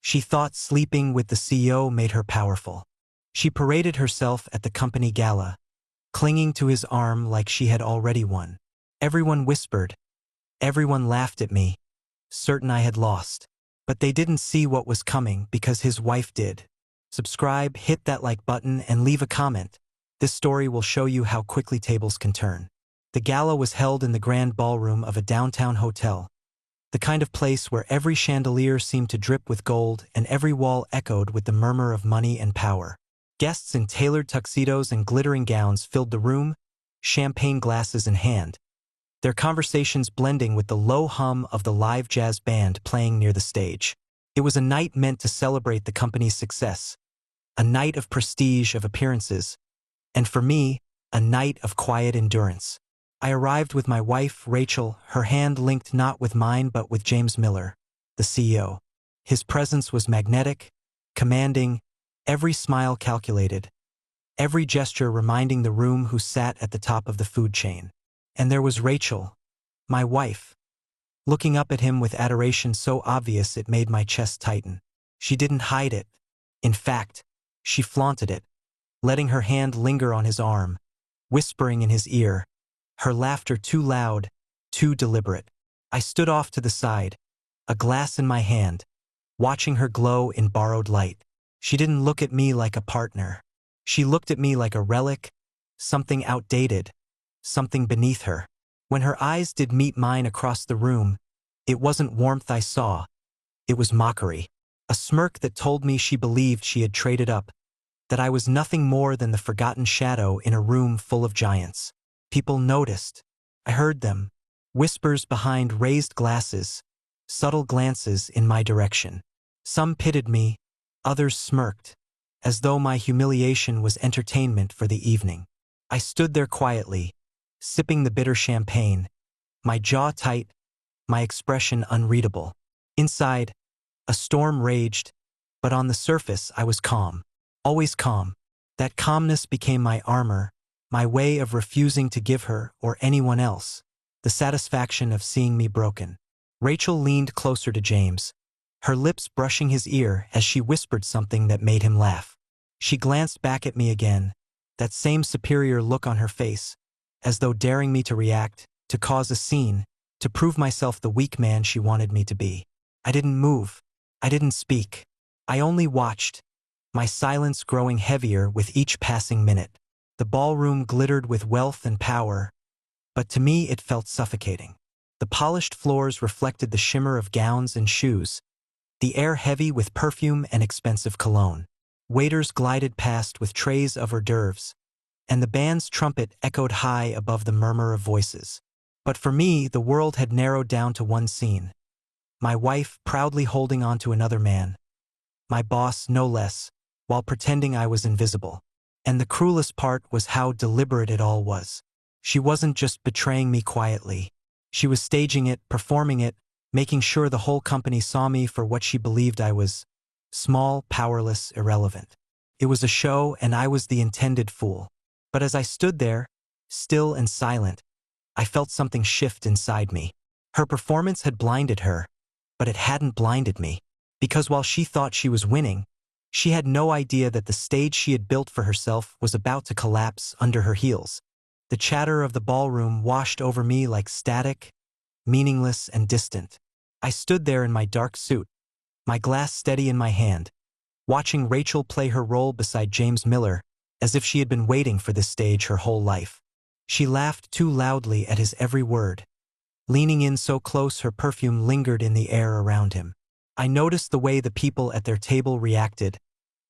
She thought sleeping with the CEO made her powerful. She paraded herself at the company gala, clinging to his arm like she had already won. Everyone whispered. Everyone laughed at me, certain I had lost. But they didn't see what was coming because his wife did. Subscribe, hit that like button, and leave a comment. This story will show you how quickly tables can turn. The gala was held in the grand ballroom of a downtown hotel, the kind of place where every chandelier seemed to drip with gold and every wall echoed with the murmur of money and power. Guests in tailored tuxedos and glittering gowns filled the room, champagne glasses in hand, their conversations blending with the low hum of the live jazz band playing near the stage. It was a night meant to celebrate the company's success, a night of prestige, of appearances, and for me, a night of quiet endurance. I arrived with my wife, Rachel, her hand linked not with mine but with James Miller, the CEO. His presence was magnetic, commanding, every smile calculated, every gesture reminding the room who sat at the top of the food chain. And there was Rachel, my wife, looking up at him with adoration so obvious it made my chest tighten. She didn't hide it. In fact, she flaunted it, letting her hand linger on his arm, whispering in his ear, her laughter too loud, too deliberate. I stood off to the side, a glass in my hand, watching her glow in borrowed light. She didn't look at me like a partner. She looked at me like a relic, something outdated, something beneath her. When her eyes did meet mine across the room, it wasn't warmth I saw, it was mockery. A smirk that told me she believed she had traded up, that I was nothing more than the forgotten shadow in a room full of giants. People noticed. I heard them. Whispers behind raised glasses, subtle glances in my direction. Some pitied me, others smirked, as though my humiliation was entertainment for the evening. I stood there quietly, sipping the bitter champagne, my jaw tight, my expression unreadable. Inside, a storm raged, but on the surface I was calm, always calm. That calmness became my armor, my way of refusing to give her or anyone else the satisfaction of seeing me broken. Rachel leaned closer to James, her lips brushing his ear as she whispered something that made him laugh. She glanced back at me again, that same superior look on her face, as though daring me to react, to cause a scene, to prove myself the weak man she wanted me to be. I didn't move. I didn't speak. I only watched, my silence growing heavier with each passing minute. The ballroom glittered with wealth and power, but to me it felt suffocating. The polished floors reflected the shimmer of gowns and shoes, the air heavy with perfume and expensive cologne. Waiters glided past with trays of hors d'oeuvres, and the band's trumpet echoed high above the murmur of voices. But for me, the world had narrowed down to one scene. My wife proudly holding on to another man. My boss, no less, while pretending I was invisible. And the cruelest part was how deliberate it all was. She wasn't just betraying me quietly. She was staging it, performing it, making sure the whole company saw me for what she believed I was: small, powerless, irrelevant. It was a show, and I was the intended fool. But as I stood there, still and silent, I felt something shift inside me. Her performance had blinded her, but it hadn't blinded me. Because while she thought she was winning, she had no idea that the stage she had built for herself was about to collapse under her heels. The chatter of the ballroom washed over me like static, meaningless and distant. I stood there in my dark suit, my glass steady in my hand, watching Rachel play her role beside James Miller, as if she had been waiting for this stage her whole life. She laughed too loudly at his every word, leaning in so close her perfume lingered in the air around him. I noticed the way the people at their table reacted,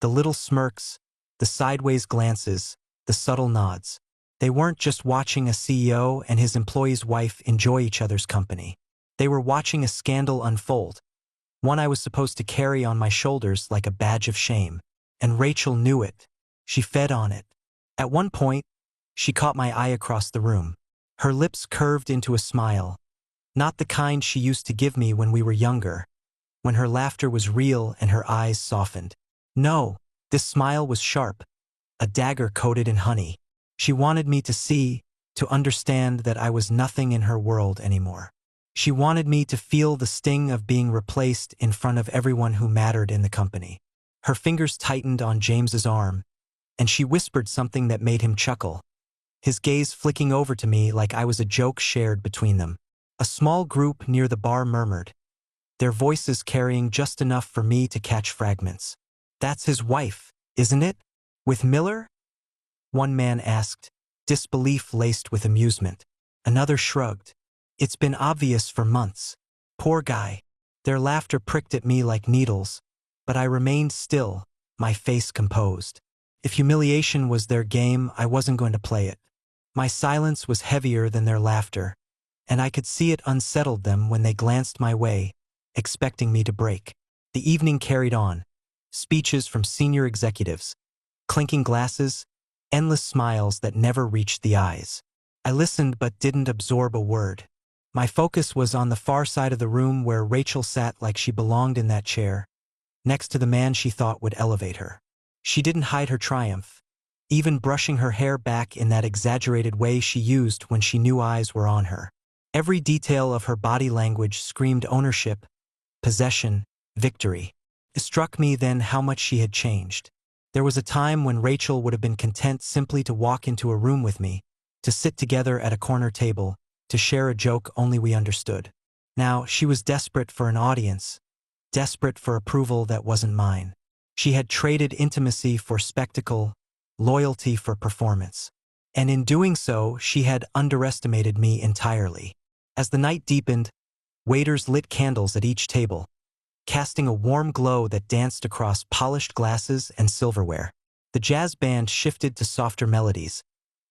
the little smirks, the sideways glances, the subtle nods. They weren't just watching a CEO and his employee's wife enjoy each other's company. They were watching a scandal unfold, one I was supposed to carry on my shoulders like a badge of shame. And Rachel knew it. She fed on it. At one point, she caught my eye across the room. Her lips curved into a smile, not the kind she used to give me when we were younger, when her laughter was real and her eyes softened. No, this smile was sharp, a dagger coated in honey. She wanted me to see, to understand that I was nothing in her world anymore. She wanted me to feel the sting of being replaced in front of everyone who mattered in the company. Her fingers tightened on James's arm, and she whispered something that made him chuckle, his gaze flicking over to me like I was a joke shared between them. A small group near the bar murmured, their voices carrying just enough for me to catch fragments. "That's his wife, isn't it? With Miller?" One man asked, disbelief laced with amusement. Another shrugged. "It's been obvious for months." Poor guy. Their laughter pricked at me like needles, but I remained still, my face composed. If humiliation was their game, I wasn't going to play it. My silence was heavier than their laughter, and I could see it unsettled them when they glanced my way, expecting me to break. The evening carried on. Speeches from senior executives, clinking glasses, endless smiles that never reached the eyes. I listened but didn't absorb a word. My focus was on the far side of the room where Rachel sat like she belonged in that chair, next to the man she thought would elevate her. She didn't hide her triumph, even brushing her hair back in that exaggerated way she used when she knew eyes were on her. Every detail of her body language screamed ownership, possession, victory. It struck me then how much she had changed. There was a time when Rachel would have been content simply to walk into a room with me, to sit together at a corner table, to share a joke only we understood. Now, she was desperate for an audience, desperate for approval that wasn't mine. She had traded intimacy for spectacle, loyalty for performance. And in doing so, she had underestimated me entirely. As the night deepened, waiters lit candles at each table, casting a warm glow that danced across polished glasses and silverware. The jazz band shifted to softer melodies,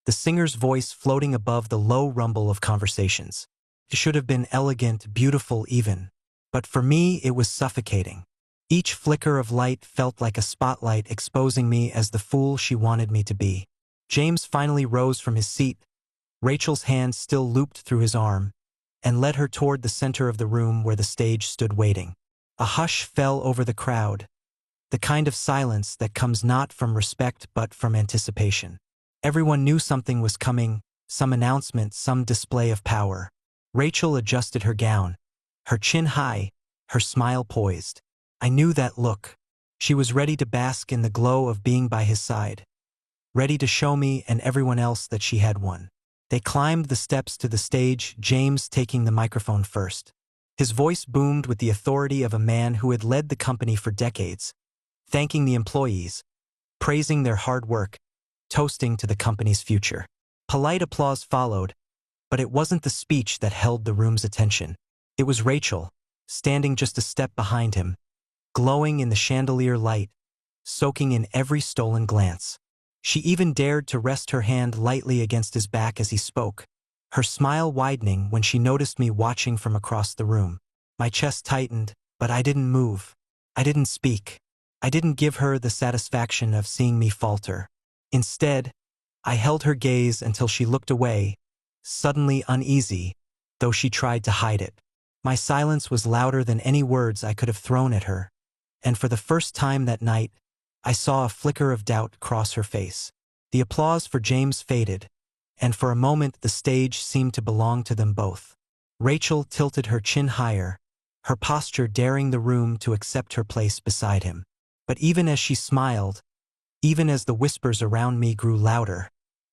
the singer's voice floating above the low rumble of conversations. It should have been elegant, beautiful even, but for me it was suffocating. Each flicker of light felt like a spotlight exposing me as the fool she wanted me to be. James finally rose from his seat, Rachel's hand still looped through his arm, and led her toward the center of the room where the stage stood waiting. A hush fell over the crowd, the kind of silence that comes not from respect but from anticipation. Everyone knew something was coming, some announcement, some display of power. Rachel adjusted her gown, her chin high, her smile poised. I knew that look. She was ready to bask in the glow of being by his side, ready to show me and everyone else that she had won. They climbed the steps to the stage, James taking the microphone first. His voice boomed with the authority of a man who had led the company for decades, thanking the employees, praising their hard work, toasting to the company's future. Polite applause followed, but it wasn't the speech that held the room's attention. It was Rachel, standing just a step behind him, glowing in the chandelier light, soaking in every stolen glance. She even dared to rest her hand lightly against his back as he spoke, her smile widening when she noticed me watching from across the room. My chest tightened, but I didn't move. I didn't speak. I didn't give her the satisfaction of seeing me falter. Instead, I held her gaze until she looked away, suddenly uneasy, though she tried to hide it. My silence was louder than any words I could have thrown at her, and for the first time that night, I saw a flicker of doubt cross her face. The applause for James faded, and for a moment the stage seemed to belong to them both. Rachel tilted her chin higher, her posture daring the room to accept her place beside him. But even as she smiled, even as the whispers around me grew louder,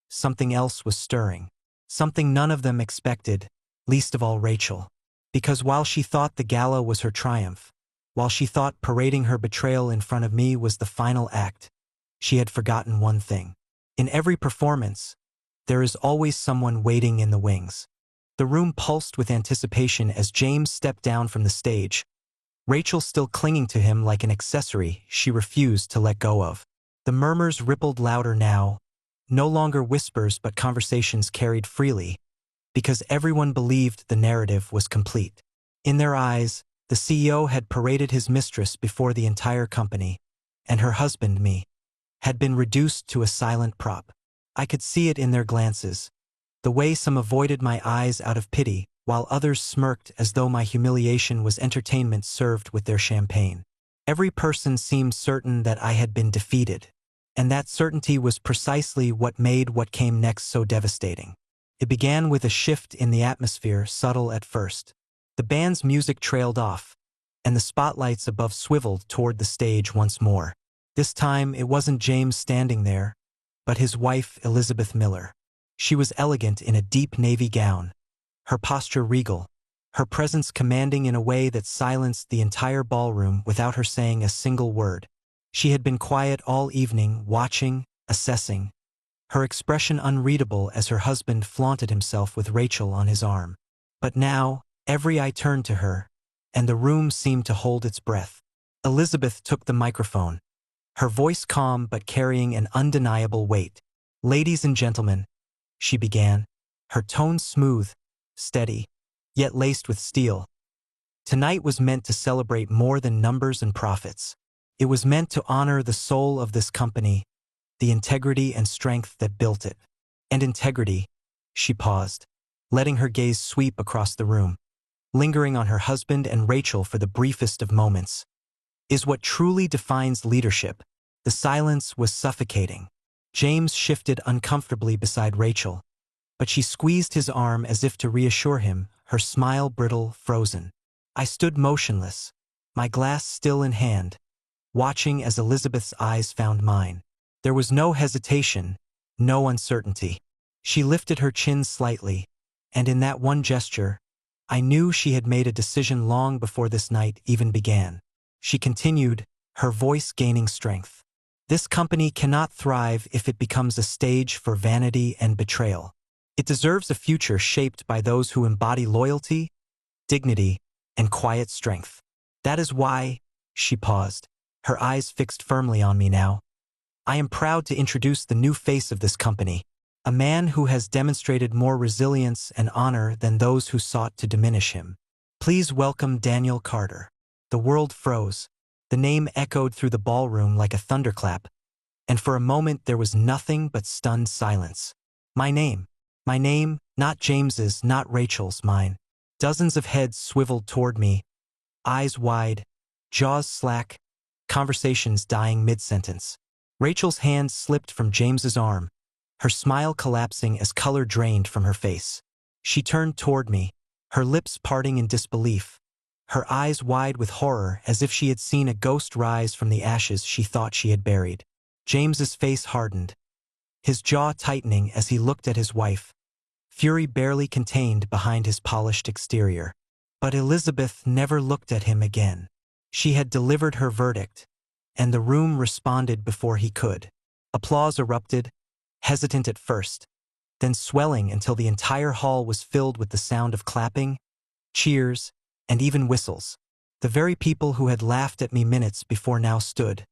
something else was stirring. Something none of them expected, least of all Rachel. Because while she thought the gala was her triumph, while she thought parading her betrayal in front of me was the final act, she had forgotten one thing. In every performance, there is always someone waiting in the wings. The room pulsed with anticipation as James stepped down from the stage, Rachel still clinging to him like an accessory she refused to let go of. The murmurs rippled louder now, no longer whispers but conversations carried freely, because everyone believed the narrative was complete. In their eyes, the CEO had paraded his mistress before the entire company, and her husband, me, had been reduced to a silent prop. I could see it in their glances, the way some avoided my eyes out of pity, while others smirked as though my humiliation was entertainment served with their champagne. Every person seemed certain that I had been defeated, and that certainty was precisely what made what came next so devastating. It began with a shift in the atmosphere, subtle at first. The band's music trailed off, and the spotlights above swiveled toward the stage once more. This time, it wasn't James standing there, but his wife, Elizabeth Miller. She was elegant in a deep navy gown, her posture regal, her presence commanding in a way that silenced the entire ballroom without her saying a single word. She had been quiet all evening, watching, assessing, her expression unreadable as her husband flaunted himself with Rachel on his arm. But now, every eye turned to her, and the room seemed to hold its breath. Elizabeth took the microphone, her voice calm but carrying an undeniable weight. "Ladies and gentlemen," she began, her tone smooth, steady, yet laced with steel. "Tonight was meant to celebrate more than numbers and profits. It was meant to honor the soul of this company, the integrity and strength that built it. And integrity," she paused, letting her gaze sweep across the room, lingering on her husband and Rachel for the briefest of moments, "is what truly defines leadership." The silence was suffocating. James shifted uncomfortably beside Rachel, but she squeezed his arm as if to reassure him, her smile brittle, frozen. I stood motionless, my glass still in hand, watching as Elizabeth's eyes found mine. There was no hesitation, no uncertainty. She lifted her chin slightly, and in that one gesture, I knew she had made a decision long before this night even began. She continued, her voice gaining strength. "This company cannot thrive if it becomes a stage for vanity and betrayal. It deserves a future shaped by those who embody loyalty, dignity, and quiet strength. That is why," she paused, her eyes fixed firmly on me now, "I am proud to introduce the new face of this company, a man who has demonstrated more resilience and honor than those who sought to diminish him. Please welcome Daniel Carter." The world froze. The name echoed through the ballroom like a thunderclap, and for a moment there was nothing but stunned silence. My name, not James's, not Rachel's, mine. Dozens of heads swiveled toward me, eyes wide, jaws slack, conversations dying mid-sentence. Rachel's hand slipped from James's arm, her smile collapsing as color drained from her face. She turned toward me, her lips parting in disbelief, her eyes wide with horror as if she had seen a ghost rise from the ashes she thought she had buried. James's face hardened, his jaw tightening as he looked at his wife, fury barely contained behind his polished exterior. But Elizabeth never looked at him again. She had delivered her verdict, and the room responded before he could. Applause erupted, hesitant at first, then swelling until the entire hall was filled with the sound of clapping, cheers, and even whistles. The very people who had laughed at me minutes before now stood,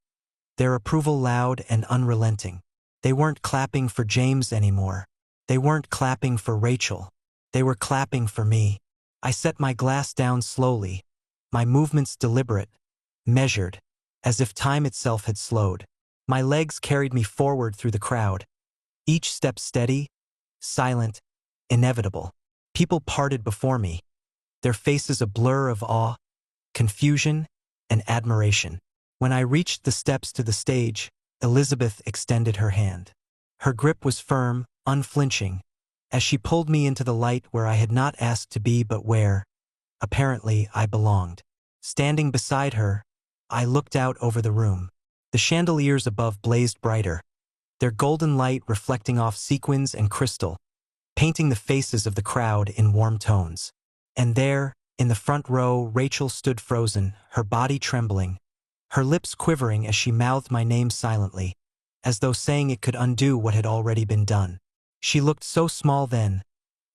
their approval loud and unrelenting. They weren't clapping for James anymore. They weren't clapping for Rachel. They were clapping for me. I set my glass down slowly, my movements deliberate, measured, as if time itself had slowed. My legs carried me forward through the crowd, each step steady, silent, inevitable. People parted before me, their faces a blur of awe, confusion, and admiration. When I reached the steps to the stage, Elizabeth extended her hand. Her grip was firm, unflinching, as she pulled me into the light where I had not asked to be but where, apparently, I belonged. Standing beside her, I looked out over the room. The chandeliers above blazed brighter, their golden light reflecting off sequins and crystal, painting the faces of the crowd in warm tones. And there, in the front row, Rachel stood frozen, her body trembling, her lips quivering as she mouthed my name silently, as though saying it could undo what had already been done. She looked so small then,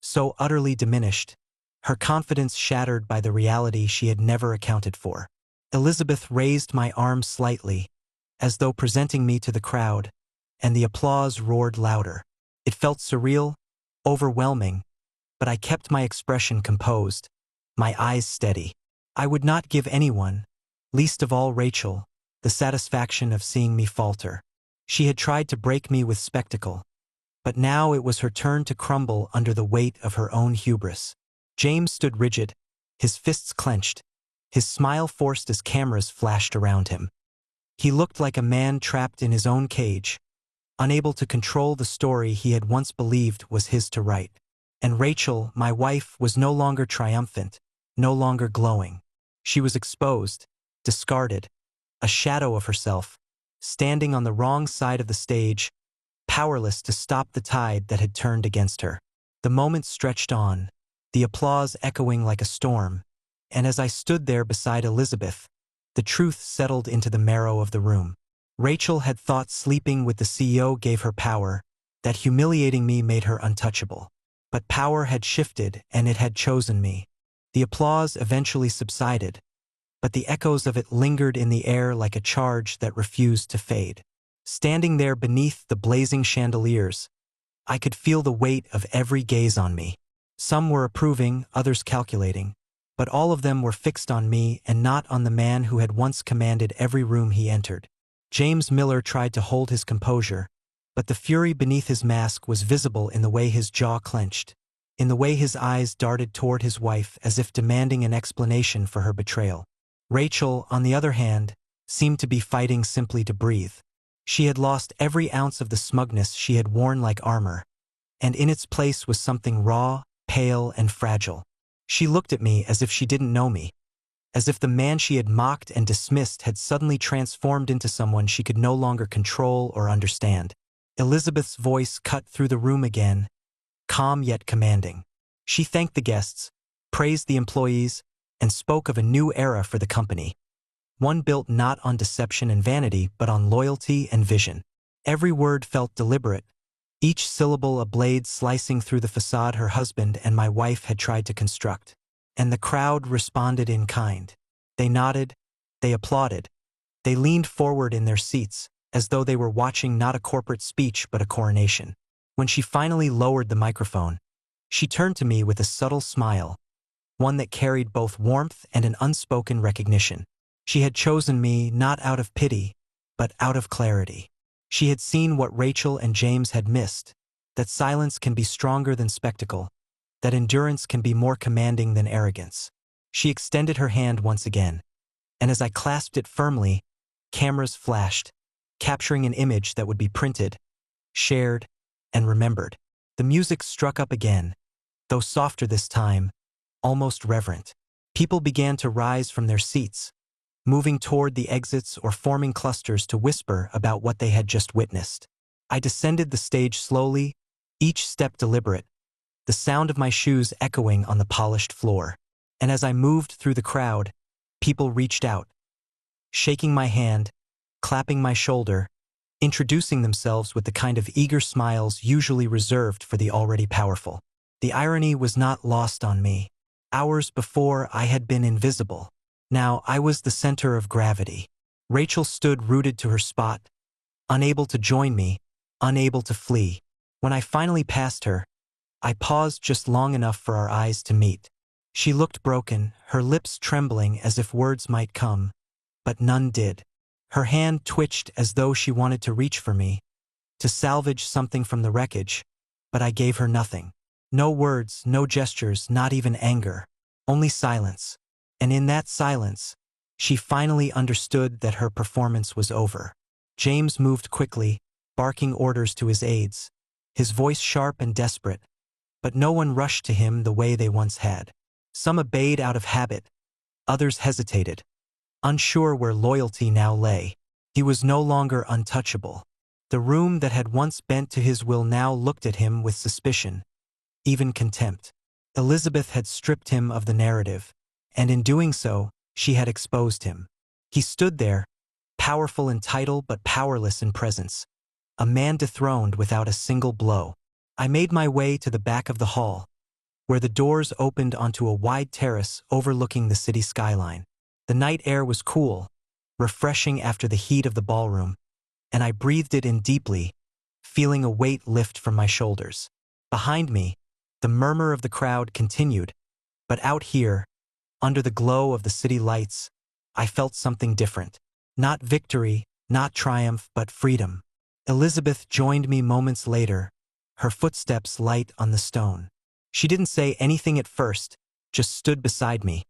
so utterly diminished, her confidence shattered by the reality she had never accounted for. Elizabeth raised my arm slightly, as though presenting me to the crowd, and the applause roared louder. It felt surreal, overwhelming, but I kept my expression composed, my eyes steady. I would not give anyone, least of all Rachel, the satisfaction of seeing me falter. She had tried to break me with spectacle, but now it was her turn to crumble under the weight of her own hubris. James stood rigid, his fists clenched, his smile forced as cameras flashed around him. He looked like a man trapped in his own cage, unable to control the story he had once believed was his to write. And Rachel, my wife, was no longer triumphant, no longer glowing. She was exposed, discarded, a shadow of herself, standing on the wrong side of the stage, powerless to stop the tide that had turned against her. The moment stretched on, the applause echoing like a storm, and as I stood there beside Elizabeth, the truth settled into the marrow of the room. Rachel had thought sleeping with the CEO gave her power, that humiliating me made her untouchable. But power had shifted and it had chosen me. The applause eventually subsided, but the echoes of it lingered in the air like a charge that refused to fade. Standing there beneath the blazing chandeliers, I could feel the weight of every gaze on me. Some were approving, others calculating, but all of them were fixed on me and not on the man who had once commanded every room he entered. James Miller tried to hold his composure, but the fury beneath his mask was visible in the way his jaw clenched, in the way his eyes darted toward his wife as if demanding an explanation for her betrayal. Rachel, on the other hand, seemed to be fighting simply to breathe. She had lost every ounce of the smugness she had worn like armor, and in its place was something raw, pale, and fragile. She looked at me as if she didn't know me, as if the man she had mocked and dismissed had suddenly transformed into someone she could no longer control or understand. Elizabeth's voice cut through the room again, calm yet commanding. She thanked the guests, praised the employees, and spoke of a new era for the company, one built not on deception and vanity but on loyalty and vision. Every word felt deliberate, each syllable a blade slicing through the facade her husband and my wife had tried to construct. And the crowd responded in kind. They nodded, they applauded, they leaned forward in their seats, as though they were watching not a corporate speech but a coronation. When she finally lowered the microphone, she turned to me with a subtle smile, one that carried both warmth and an unspoken recognition. She had chosen me not out of pity, but out of clarity. She had seen what Rachel and James had missed, that silence can be stronger than spectacle, that endurance can be more commanding than arrogance. She extended her hand once again, and as I clasped it firmly, cameras flashed, capturing an image that would be printed, shared, and remembered. The music struck up again, though softer this time, almost reverent. People began to rise from their seats, moving toward the exits or forming clusters to whisper about what they had just witnessed. I descended the stage slowly, each step deliberate, the sound of my shoes echoing on the polished floor. And as I moved through the crowd, people reached out, shaking my hand, clapping my shoulder, introducing themselves with the kind of eager smiles usually reserved for the already powerful. The irony was not lost on me. Hours before, I had been invisible. Now I was the center of gravity. Rachel stood rooted to her spot, unable to join me, unable to flee. When I finally passed her, I paused just long enough for our eyes to meet. She looked broken, her lips trembling as if words might come, but none did. Her hand twitched as though she wanted to reach for me, to salvage something from the wreckage, but I gave her nothing. No words, no gestures, not even anger, only silence. And in that silence, she finally understood that her performance was over. James moved quickly, barking orders to his aides, his voice sharp and desperate, but no one rushed to him the way they once had. Some obeyed out of habit, others hesitated, unsure where loyalty now lay. He was no longer untouchable. The room that had once bent to his will now looked at him with suspicion, even contempt. Elizabeth had stripped him of the narrative, and in doing so, she had exposed him. He stood there, powerful in title but powerless in presence, a man dethroned without a single blow. I made my way to the back of the hall, where the doors opened onto a wide terrace overlooking the city skyline. The night air was cool, refreshing after the heat of the ballroom, and I breathed it in deeply, feeling a weight lift from my shoulders. Behind me, the murmur of the crowd continued, but out here, under the glow of the city lights, I felt something different. Not victory, not triumph, but freedom. Elizabeth joined me moments later, her footsteps light on the stone. She didn't say anything at first, just stood beside me,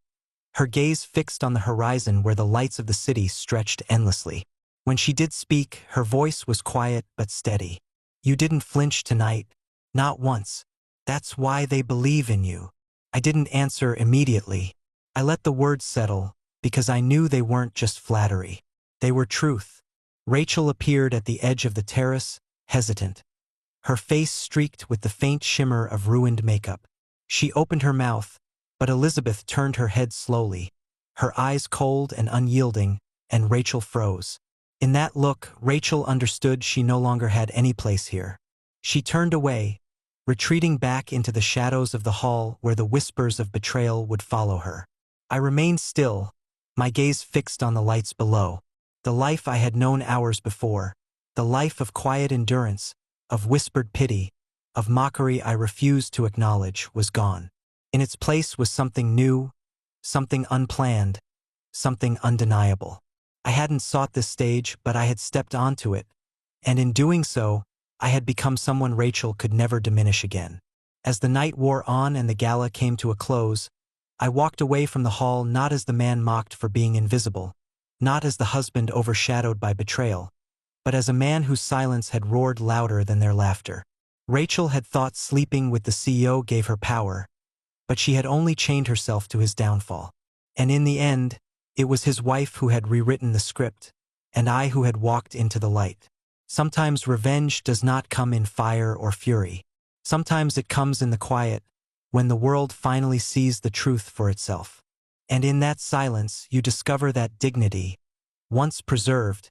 her gaze fixed on the horizon where the lights of the city stretched endlessly. When she did speak, her voice was quiet but steady. "You didn't flinch tonight, not once. That's why they believe in you." I didn't answer immediately. I let the words settle, because I knew they weren't just flattery. They were truth. Rachel appeared at the edge of the terrace, hesitant. Her face streaked with the faint shimmer of ruined makeup. She opened her mouth, but Elizabeth turned her head slowly, her eyes cold and unyielding, and Rachel froze. In that look, Rachel understood she no longer had any place here. She turned away, retreating back into the shadows of the hall where the whispers of betrayal would follow her. I remained still, my gaze fixed on the lights below. The life I had known hours before, the life of quiet endurance, of whispered pity, of mockery I refused to acknowledge, was gone. In its place was something new, something unplanned, something undeniable. I hadn't sought this stage, but I had stepped onto it, and in doing so, I had become someone Rachel could never diminish again. As the night wore on and the gala came to a close, I walked away from the hall not as the man mocked for being invisible, not as the husband overshadowed by betrayal, but as a man whose silence had roared louder than their laughter. Rachel had thought sleeping with the CEO gave her power, but she had only chained herself to his downfall. And in the end, it was his wife who had rewritten the script, and I who had walked into the light. Sometimes revenge does not come in fire or fury. Sometimes it comes in the quiet, when the world finally sees the truth for itself. And in that silence, you discover that dignity, once preserved,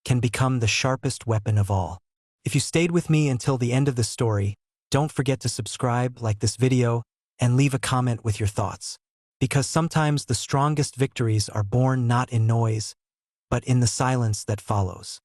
can become the sharpest weapon of all. If you stayed with me until the end of the story, don't forget to subscribe, like this video, and leave a comment with your thoughts. Because sometimes the strongest victories are born not in noise, but in the silence that follows.